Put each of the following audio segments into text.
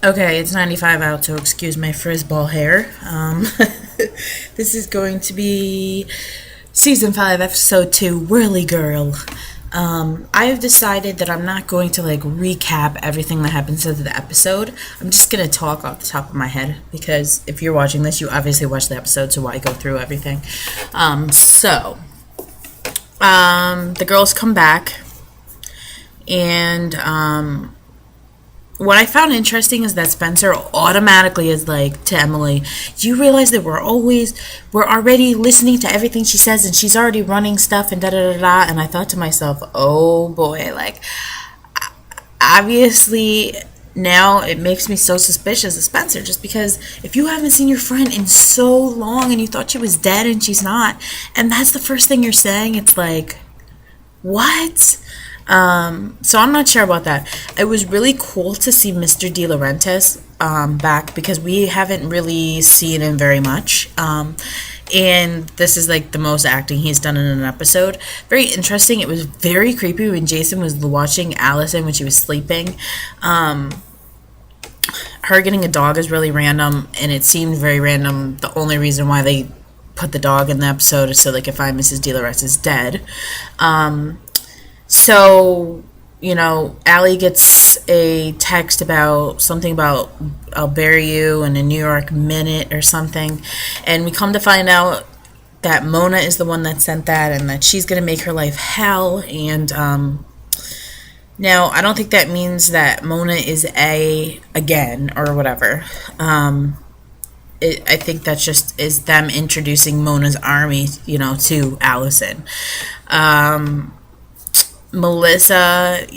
Okay, it's 95 out, so excuse my frizzball hair. This is going to be Season 5, Episode 2, Whirly Girl. I have decided that I'm not going to, recap everything that happens in the episode. I'm just going to talk off the top of my head, because if you're watching this, you obviously watched the episode, so why go through everything? The girls come back, and, what I found interesting is that Spencer automatically is like to Emily, do you realize that we're already listening to everything she says and she's already running stuff and da da da da. And I thought to myself, oh boy, obviously now it makes me so suspicious of Spencer, just because if you haven't seen your friend in so long and you thought she was dead and she's not, and that's the first thing you're saying, it's like, what? So I'm not sure about that. It was really cool to see Mr. De Laurentiis back, because we haven't really seen him very much. And this is the most acting he's done in an episode. Very interesting. It was very creepy when Jason was watching Allison when she was sleeping. Her getting a dog is really random, and it seemed very random. The only reason why they put the dog in the episode is so they could find Mrs. De Laurentiis dead. So, Allie gets a text about something about I'll bury you in a New York minute or something. And we come to find out that Mona is the one that sent that, and that she's going to make her life hell. And now, I don't think that means that Mona is again or whatever. I think that just is them introducing Mona's army, to Allison. Melissa,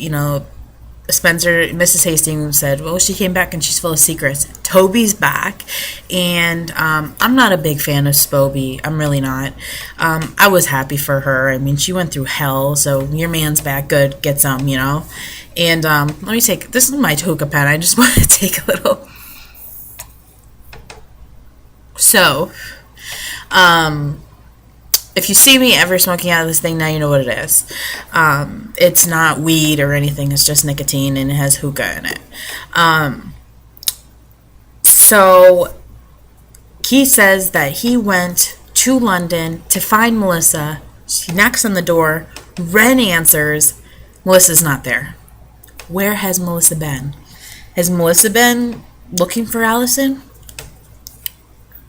Spencer, Mrs. Hastings said, well, she came back and she's full of secrets. Toby's back, and I'm not a big fan of Spoby. I'm really not. I was happy for her. I mean, she went through hell, so your man's back. Good, get some, And let me take, this is my Toka pen. I just want to take a little. So, if you see me ever smoking out of this thing, now you know what it is. It's not weed or anything. It's just nicotine, and it has hookah in it. So he says that he went to London to find Melissa. She knocks on the door. Ren answers. Melissa's not there. Where has Melissa been? Has Melissa been looking for Allison?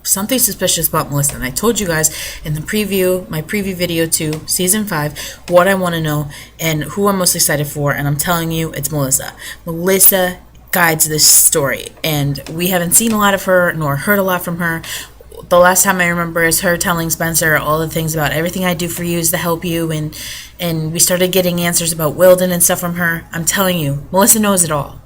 Something suspicious about Melissa, and I told you guys in my preview video to Season 5, what I want to know and who I'm most excited for, and I'm telling you, it's Melissa. Melissa guides this story, and we haven't seen a lot of her, nor heard a lot from her. The last time I remember is her telling Spencer all the things about everything I do for you is to help you, and we started getting answers about Wilden and stuff from her. I'm telling you, Melissa knows it all.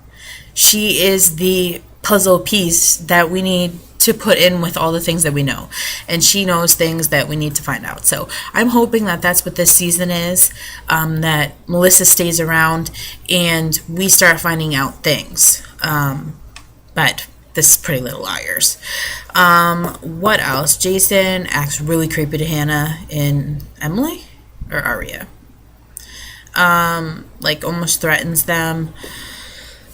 She is the puzzle piece that we need to put in with all the things that we know, and she knows things that we need to find out. So I'm hoping that that's what this season is, that Melissa stays around and we start finding out things, but this is Pretty Little Liars. What else? Jason acts really creepy to Hannah and Emily or Aria, almost threatens them.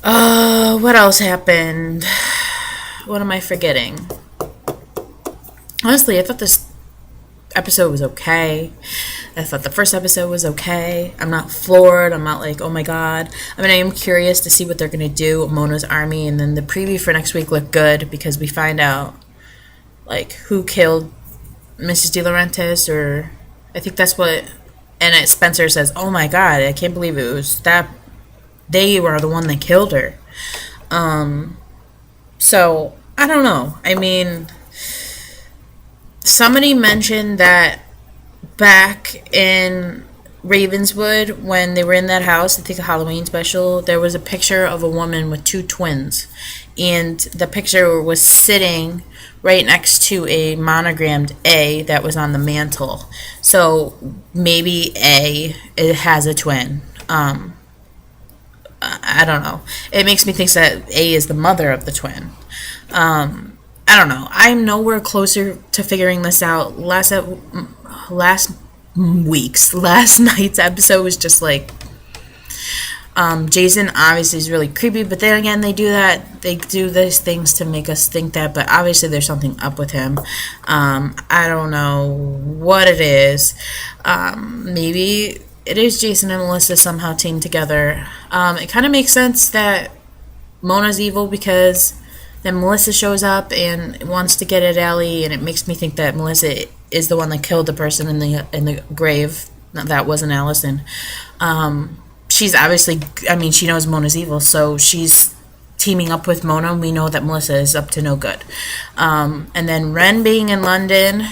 What else happened? What am I forgetting? Honestly, I thought this episode was okay. I thought the first episode was okay. I'm not floored. I'm not like, oh my god. I mean, I am curious to see what they're going to do with Mona's army. And then the preview for next week looked good, because we find out, who killed Mrs. De Laurentiis, or I think that's what... And Spencer says, oh my god, I can't believe it was that... They were the one that killed her. So, I don't know. I mean, somebody mentioned that back in Ravenswood, when they were in that house, I think a Halloween special, there was a picture of a woman with two twins. And the picture was sitting right next to a monogrammed A that was on the mantle. So, maybe it has a twin. I don't know. It makes me think that A is the mother of the twin. I don't know. I'm nowhere closer to figuring this out. Last night's episode was just Jason obviously is really creepy, but then again, they do these things to make us think that, but obviously there's something up with him. I don't know what it is. Maybe it is Jason and Melissa somehow teamed together. It kind of makes sense that Mona's evil because then Melissa shows up and wants to get at Allie, and it makes me think that Melissa is the one that killed the person in the grave. That wasn't Allison. She's obviously, I mean, she knows Mona's evil, so she's teaming up with Mona, and we know that Melissa is up to no good. And then Ren being in London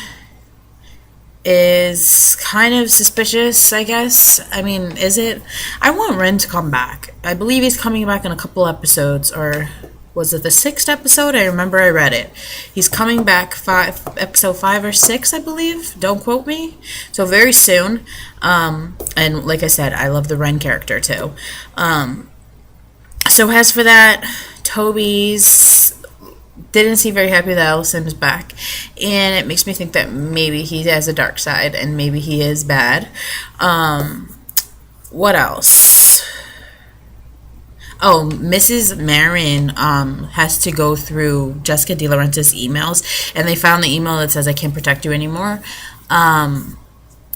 is kind of suspicious, I guess. I mean, is it? I want Ren to come back. I believe he's coming back in a couple episodes, or was it the 6th episode? I remember I read it. He's coming back episode 5 or 6, I believe. Don't quote me. So very soon. And like I said, I love the Ren character too. So as for that, Toby's didn't seem very happy that Allison was back, and it makes me think that maybe he has a dark side and maybe he is bad. What else? Oh, Mrs. Marin has to go through Jessica De Laurentiis' emails, and they found the email that says, I can't protect you anymore. And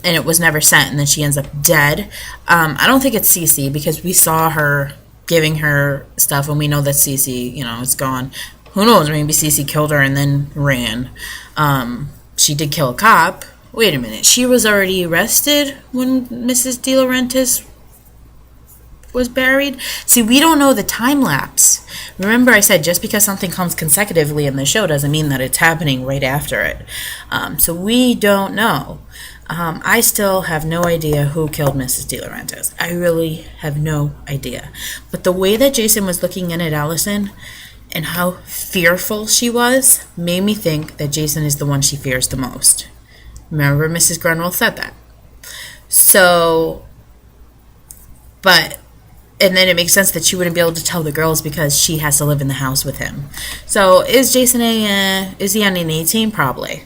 it was never sent, and then she ends up dead. I don't think it's Cece, because we saw her giving her stuff, and we know that Cece, is gone. Who knows, maybe Cece killed her and then ran. She did kill a cop. Wait a minute, she was already arrested when Mrs. De Laurentiis was buried? See, we don't know the time lapse. Remember I said just because something comes consecutively in the show doesn't mean that it's happening right after it. So we don't know. I still have no idea who killed Mrs. De Laurentiis. I really have no idea. But the way that Jason was looking in at Allison and how fearful she was made me think that Jason is the one she fears the most. Remember Mrs. Grunwald said that. And then it makes sense that she wouldn't be able to tell the girls because she has to live in the house with him. So is Jason is he on an A team? Probably.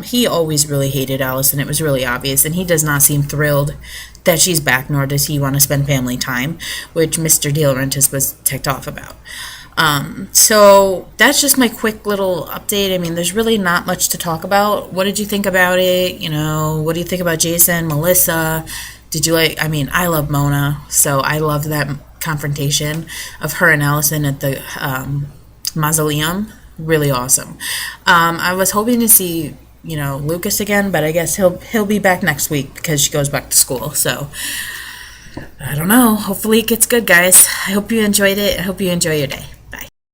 He always really hated Allison. It was really obvious, and he does not seem thrilled that she's back, nor does he want to spend family time, which Mr. De Laurentiis was ticked off about. So that's just my quick little update. I mean, there's really not much to talk about. What did you think about it? What do you think about Jason, Melissa? Did you like, I mean, I love Mona, so I loved that confrontation of her and Allison at the mausoleum. Really awesome. I was hoping to see, Lucas again, but I guess he'll be back next week because she goes back to school. So I don't know. Hopefully it gets good, guys. I hope you enjoyed it. I hope you enjoy your day.